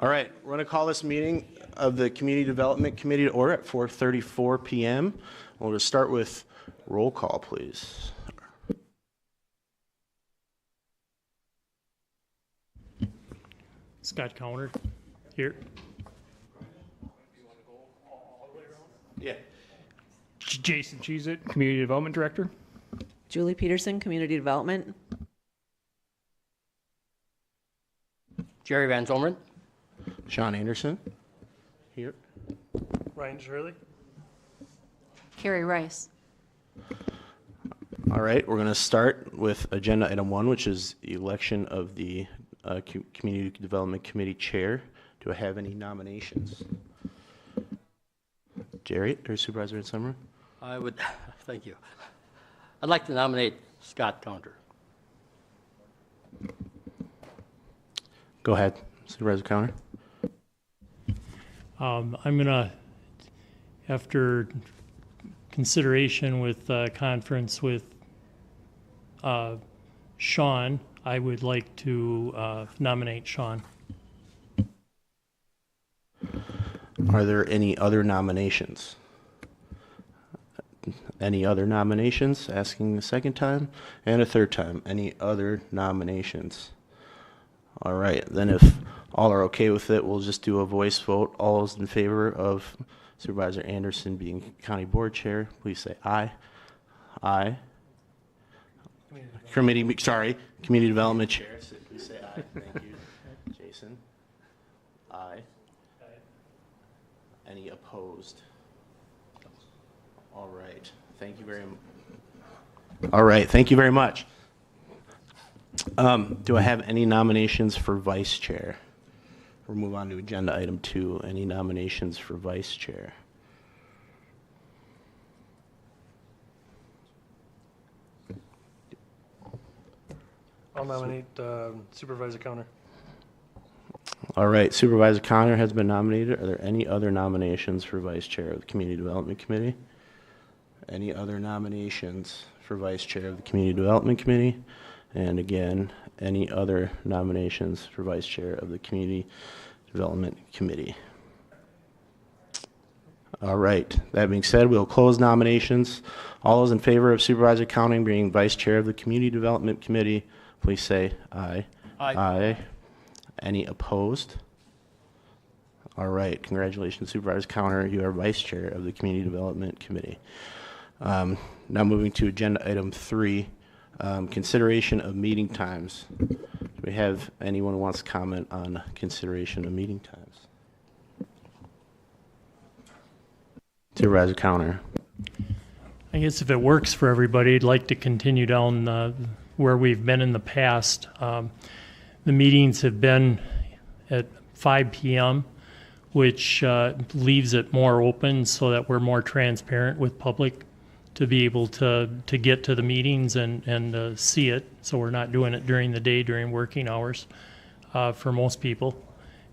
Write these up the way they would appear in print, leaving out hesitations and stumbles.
All right, we're going to call this meeting of the Community Development Committee to order at 4:34 p.m. We'll just start with roll call, please. Scott Counter, here. Yeah. Jason Cheezit, Community Development Director. Julie Peterson, Community Development. Jerry Van Zomeren. Sean Anderson, here. Ryan Shirley. Carrie Rice. All right, we're going to start with agenda item 1, which is the election of the Community Development Committee Chair. Do I have any nominations? Jerry or Supervisor Van Summer? I would, thank you. I'd like to nominate Scott Counter. Go ahead, Supervisor Counter. I'm going to, after consideration with conference with Sean, I would like to nominate Sean. Are there any other nominations? Any other nominations? Asking a second time and a third time. Any other nominations? All right, then if all are okay with it, we'll just do a voice vote. All those in favor of Supervisor Anderson being County Board Chair, please say aye. Aye. Community Development Chair, please say aye. Thank you. Jason? Aye. Any opposed? All right. Thank you very much. All right. Thank you very much. Do I have any nominations for Vice Chair? We'll move on to agenda item 2. Any nominations for Vice Chair? I'll nominate Supervisor Counter. All right. Supervisor Connor has been nominated. Are there any other nominations for Vice Chair of the Community Development Committee? Any other nominations for Vice Chair of the Community Development Committee? And again, any other nominations for Vice Chair of the Community Development Committee? All right. That being said, we'll close nominations. All those in favor of Supervisor Counting being Vice Chair of the Community Development Committee, please say aye. Aye. Aye. Any opposed? All right. Congratulations, Supervisor Counter. You are Vice Chair of the Community Development Committee. Now moving to agenda item 3. Consideration of meeting times. Do we have anyone who wants to comment on consideration of meeting times? Supervisor Counter. I guess if it works for everybody, I'd like to continue down where we've been in the past. The meetings have been at 5 p.m., which leaves it more open so that we're more transparent with public to be able to get to the meetings and see it. So we're not doing it during the day, during working hours for most people.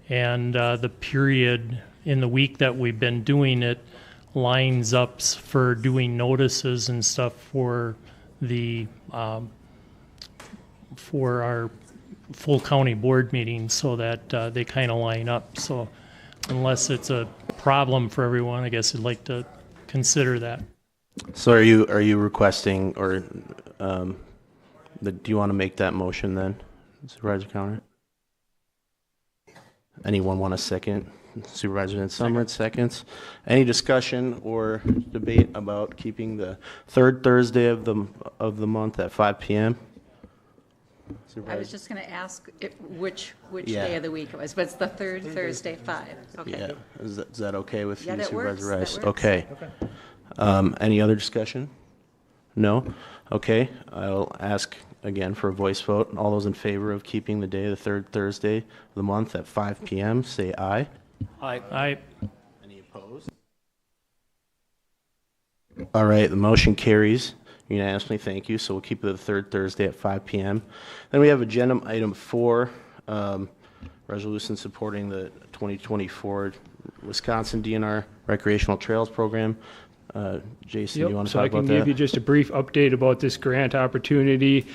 And the period in the week that we've been doing it lines up for doing notices and stuff for the for our full county board meetings, so that they kind of line up. So unless it's a problem for everyone, I guess I'd like to consider that. So are you requesting, or do you want to make that motion then, Supervisor Counter? Anyone want a second? Supervisor Van Summer, seconds. Any discussion or debate about keeping the third Thursday of the month at 5 p.m.? I was just going to ask which Yeah. day of the week it was, but it's the third Thursday, 5. Okay. Yeah. Is that okay with Yeah, you, that works. Supervisor Rice? That works. Okay. Any other discussion? No? Okay. I'll ask again for a voice vote. All those in favor of keeping the day, the third Thursday of the month at 5 p.m., say aye. Aye. Any opposed? All right, the motion carries unanimously. Thank you. So we'll keep it the third Thursday at 5 p.m. Then we have agenda item 4, resolution supporting the 2024 Wisconsin DNR Recreational Trails Program. Jason, do you want to So talk I can about give you that? just a brief update about this grant opportunity.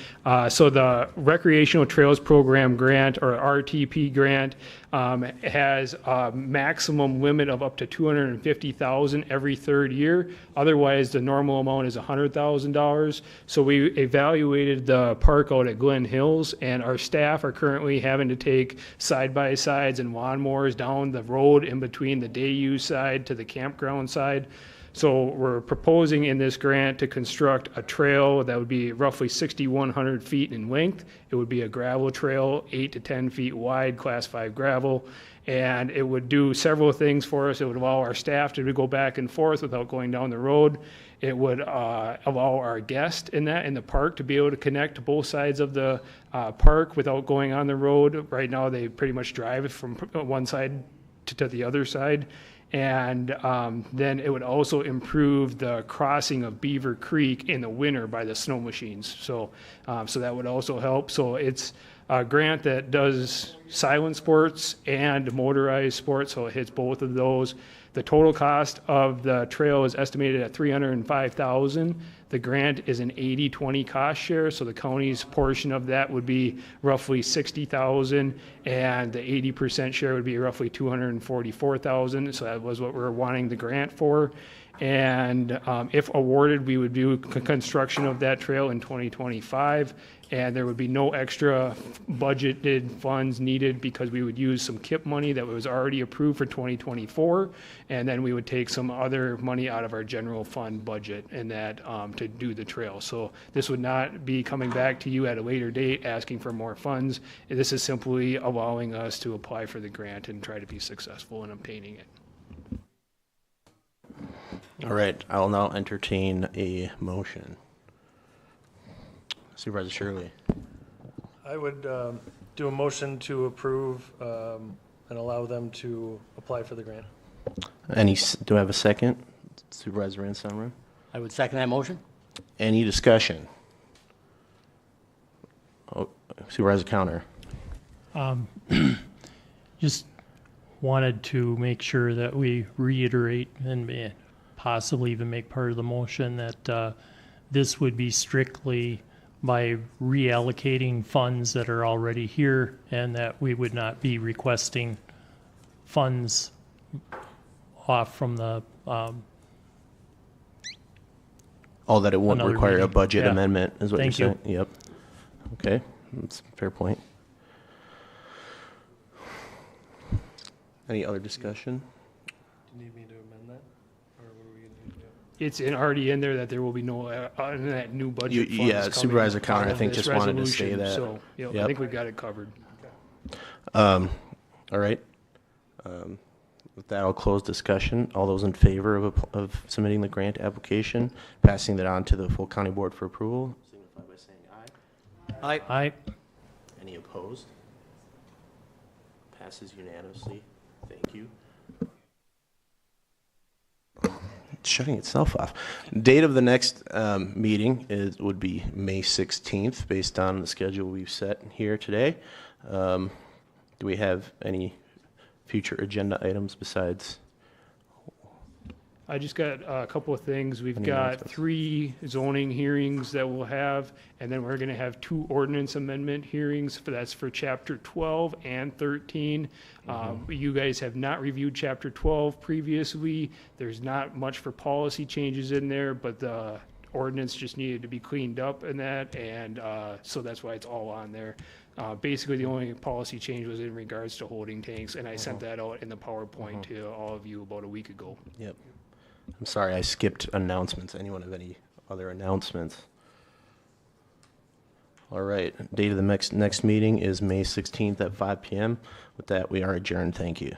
So the Recreational Trails Program grant, or RTP grant, has a maximum limit of up to $250,000 every third year. Otherwise, the normal amount is $100,000. So we evaluated the park out at Glen Hills, and our staff are currently having to take side-by-sides and lawnmowers down the road in between the day use side to the campground side. So we're proposing in this grant to construct a trail that would be roughly 6,100 feet in length. It would be a gravel trail, 8 to 10 feet wide, class 5 gravel. And it would do several things for us. It would allow our staff to go back and forth without going down the road. It would allow our guests in the park to be able to connect to both sides of the park without going on the road. Right now, they pretty much drive from one side to the other side. And then it would also improve the crossing of Beaver Creek in the winter by the snow machines. So that would also help. So it's a grant that does silent sports and motorized sports, so it hits both of those. The total cost of the trail is estimated at $305,000. The grant is an 80-20 cost share, so the county's portion of that would be roughly $60,000, and the 80% share would be roughly $244,000. So that was what we were wanting the grant for. And if awarded, we would do construction of that trail in 2025, and there would be no extra budgeted funds needed because we would use some KIP money that was already approved for 2024, and then we would take some other money out of our general fund budget and that to do the trail. So this would not be coming back to you at a later date asking for more funds. This is simply allowing us to apply for the grant and try to be successful in obtaining it. All right, I'll now entertain a motion. Supervisor Shirley. I would do a motion to approve and allow them to apply for the grant. Do I have a second? Supervisor Ransommer? I would second that motion. Any discussion? Oh, Supervisor Counter. Just wanted to make sure that we reiterate and possibly even make part of the motion that this would be strictly by reallocating funds that are already here, and that we would not be requesting funds off from the That it won't Another require a meeting. budget Yeah. amendment, is what Thank you're you. saying? Yep. Okay, that's a fair point. Any other discussion? Do you need me to amend that? Or what are we going to do? It's already in there that there will be no that new budget You- funds yeah, coming Supervisor out Connor, I of think, this just wanted to say resolution. that. So, I Yep. think we've got it covered. All right. With that, I'll close discussion. All those in favor of submitting the grant application, passing that on to the full county board for approval, signify by saying aye. Aye. Any opposed? Passes unanimously. Thank you. It's shutting itself off. Date of the next meeting would be May 16th, based on the schedule we've set here today. Do we have any future agenda items besides? I just got a couple of things. We've Any got announcements? 3 zoning hearings that we'll have, and then we're going to have 2 ordinance amendment hearings. That's for Chapter 12 and 13. You guys have not reviewed Chapter 12 previously. There's not much for policy changes in there, but the ordinance just needed to be cleaned up in that, and so that's why it's all on there. Basically, the only policy change was in regards to holding tanks, and I sent that out in the PowerPoint to all of you about a week ago. Yep. I'm sorry, I skipped announcements. Anyone have any other announcements? All right, date of the next meeting is May 16th at 5 p.m. With that, we are adjourned. Thank you.